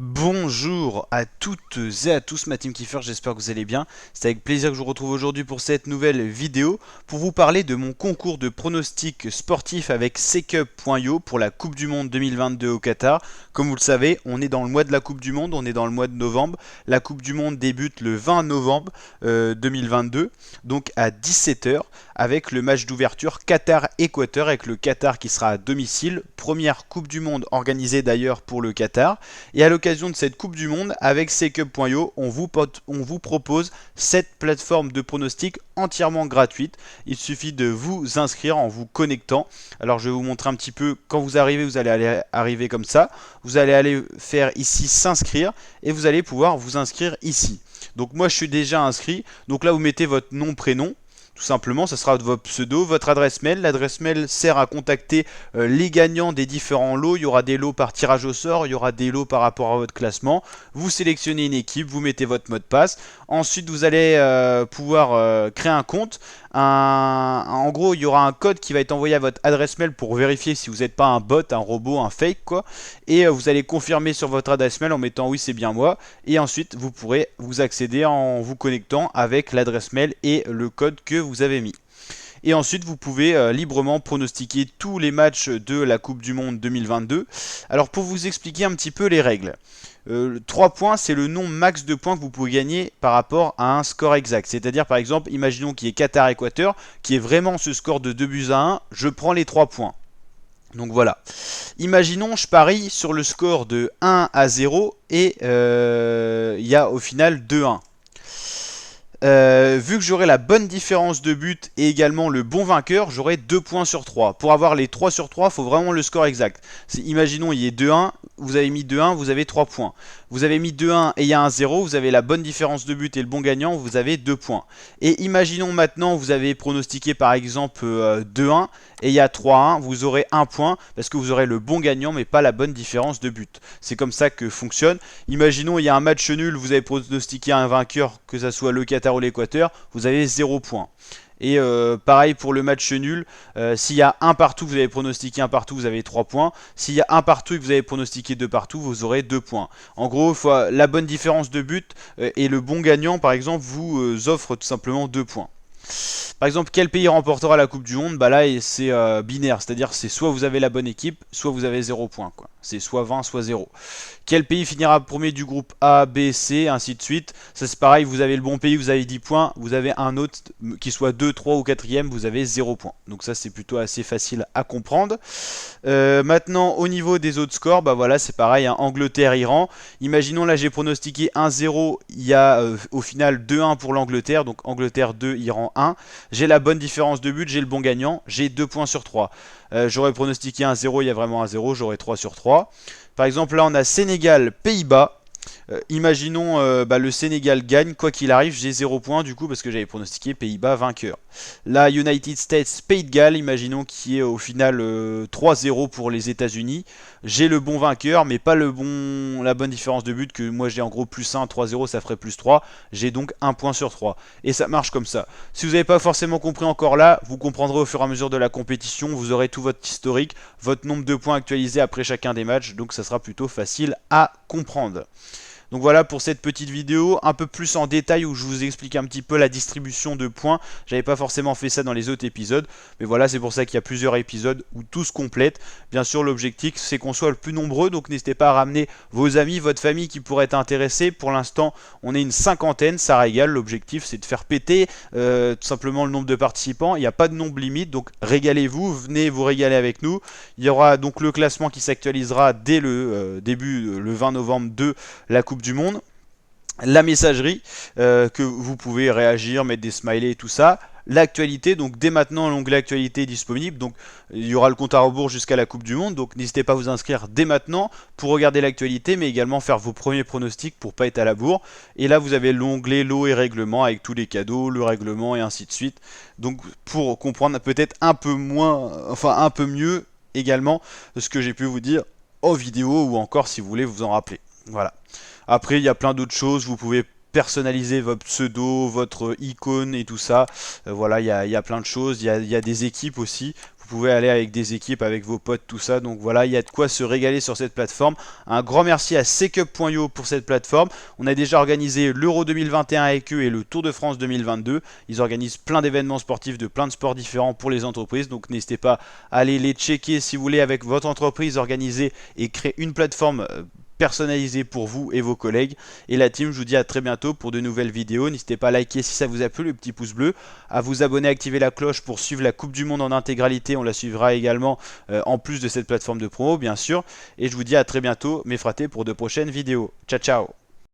Bonjour à toutes et à tous, ma team Kiefer, j'espère que vous allez bien. C'est avec plaisir que je vous retrouve aujourd'hui pour cette nouvelle vidéo pour vous parler de mon concours de pronostics sportifs avec Secup.io pour la Coupe du Monde 2022 au Qatar. Comme vous le savez, on est dans le mois de la Coupe du Monde, on est dans le mois de novembre. La Coupe du Monde débute le 20 novembre 2022, donc à 17 h avec le match d'ouverture Qatar-Équateur avec le Qatar qui sera à domicile. Première Coupe du Monde organisée d'ailleurs pour le Qatar. Et à l'occasion de cette Coupe du Monde, avec Secup.io, on vous propose cette plateforme de pronostics entièrement gratuite. Il suffit de vous inscrire en vous connectant. Alors je vais vous montrer un petit peu, quand vous arrivez, vous allez arriver comme ça. Vous allez aller faire ici s'inscrire et vous allez pouvoir vous inscrire ici. Donc moi je suis déjà inscrit, donc là vous mettez votre nom, prénom. Tout simplement, ça sera votre pseudo, votre adresse mail. L'adresse mail sert à contacter les gagnants des différents lots. Il y aura des lots par tirage au sort, il y aura des lots par rapport à votre classement. Vous sélectionnez une équipe, vous mettez votre mot de passe. Ensuite, vous allez pouvoir créer un compte. En gros, il y aura un code qui va être envoyé à votre adresse mail pour vérifier si vous n'êtes pas un bot, un robot, un fake, quoi. Et vous allez confirmer sur votre adresse mail en mettant oui, c'est bien moi. Et ensuite, vous pourrez vous accéder en vous connectant avec l'adresse mail et le code que vous avez mis. Et ensuite, vous pouvez librement pronostiquer tous les matchs de la Coupe du Monde 2022. Alors, pour vous expliquer un petit peu les règles. 3 points, c'est le nombre max de points que vous pouvez gagner par rapport à un score exact. C'est-à-dire, par exemple, imaginons qu'il y ait Qatar-Équateur, qui est vraiment ce score de 2-1, je prends les 3 points. Donc voilà. Imaginons, je parie sur le score de 1-0 et il y a au final 2-1. Vu que j'aurai la bonne différence de but et également le bon vainqueur, j'aurai 2 points sur 3. Pour avoir les 3 sur 3, il faut vraiment le score exact. Imaginons il y ait 2-1, vous avez mis 2-1, vous avez 3 points. Vous avez mis 2-1 et il y a un 0, vous avez la bonne différence de but et le bon gagnant, vous avez 2 points. Et imaginons maintenant, vous avez pronostiqué par exemple 2-1 et il y a 3-1, vous aurez 1 point parce que vous aurez le bon gagnant mais pas la bonne différence de but. C'est comme ça que fonctionne. Imaginons il y a un match nul, vous avez pronostiqué un vainqueur, que ce soit le Qatar ou l'Équateur, vous avez 0 points. Et pareil pour le match nul, s'il y a un partout, vous avez pronostiqué un partout, vous avez 3 points. S'il y a un partout et que vous avez pronostiqué 2 partout, vous aurez 2 points. En gros, la bonne différence de but et le bon gagnant, par exemple, vous offre tout simplement 2 points. Par exemple, quel pays remportera la Coupe du Monde? Bah là, c'est binaire, c'est-à-dire c'est soit vous avez la bonne équipe, soit vous avez 0 points, quoi. C'est soit 20, soit 0. Quel pays finira premier du groupe A, B, C, ainsi de suite. Ça c'est pareil, vous avez le bon pays, vous avez 10 points. Vous avez un autre qui soit 2, 3 ou 4ème, vous avez 0 points. Donc ça c'est plutôt assez facile à comprendre. Maintenant, au niveau des autres scores, bah voilà, c'est pareil, hein, Angleterre-Iran. Imaginons là j'ai pronostiqué 1-0, il y a au final 2-1 pour l'Angleterre. Donc Angleterre 2, Iran 1. J'ai la bonne différence de but, j'ai le bon gagnant, j'ai 2 points sur 3. J'aurais pronostiqué 1-0, il y a vraiment 1-0, j'aurais 3 sur 3. Par exemple, là on a Sénégal-Pays-Bas. Imaginons le Sénégal gagne, quoi qu'il arrive, j'ai 0 points du coup parce que j'avais pronostiqué Pays-Bas vainqueur. Là, United States, Pays de Galles, imaginons qu'il y ait au final 3-0 pour les États-Unis. J'ai le bon vainqueur, mais pas la bonne différence de but, que moi j'ai en gros plus 1, 3-0, ça ferait plus 3. J'ai donc 1 point sur 3. Et ça marche comme ça. Si vous n'avez pas forcément compris encore là, vous comprendrez au fur et à mesure de la compétition. Vous aurez tout votre historique, votre nombre de points actualisés après chacun des matchs. Donc ça sera plutôt facile à comprendre. Donc voilà pour cette petite vidéo, un peu plus en détail où je vous explique un petit peu la distribution de points. J'avais pas forcément fait ça dans les autres épisodes, mais voilà, c'est pour ça qu'il y a plusieurs épisodes où tout se complète. Bien sûr, l'objectif c'est qu'on soit le plus nombreux, donc n'hésitez pas à ramener vos amis, votre famille qui pourraient être intéressés. Pour l'instant, on est une 50aine, ça régale. L'objectif c'est de faire péter tout simplement le nombre de participants. Il n'y a pas de nombre limite, donc régalez-vous, venez vous régaler avec nous. Il y aura donc le classement qui s'actualisera dès le début, le 20 novembre de la Coupe du Monde, la messagerie que vous pouvez réagir, mettre des smileys et tout ça, l'actualité, donc dès maintenant l'onglet actualité est disponible, donc il y aura le compte à rebours jusqu'à la Coupe du Monde, donc n'hésitez pas à vous inscrire dès maintenant pour regarder l'actualité, mais également faire vos premiers pronostics pour pas être à la bourre. Et là vous avez l'onglet lots et règlements avec tous les cadeaux, le règlement et ainsi de suite, donc pour comprendre peut-être un peu moins, enfin un peu mieux également ce que j'ai pu vous dire en vidéo ou encore si vous voulez vous en rappeler. Voilà. Après, il y a plein d'autres choses. Vous pouvez personnaliser votre pseudo, votre icône et tout ça. Voilà, il y a plein de choses. Il y a des équipes aussi. Vous pouvez aller avec des équipes, avec vos potes, tout ça. Donc voilà, il y a de quoi se régaler sur cette plateforme. Un grand merci à secup.io pour cette plateforme. On a déjà organisé l'Euro 2021 avec eux et le Tour de France 2022. Ils organisent plein d'événements sportifs de plein de sports différents pour les entreprises. Donc n'hésitez pas à aller les checker si vous voulez avec votre entreprise, organiser et créer une plateforme personnalisé pour vous et vos collègues. Et la team, je vous dis à très bientôt pour de nouvelles vidéos. N'hésitez pas à liker si ça vous a plu, le petit pouce bleu, à vous abonner, activer la cloche pour suivre la Coupe du Monde en intégralité. On la suivra également en plus de cette plateforme de promo, bien sûr. Et je vous dis à très bientôt, mes fratés, pour de prochaines vidéos. Ciao, ciao!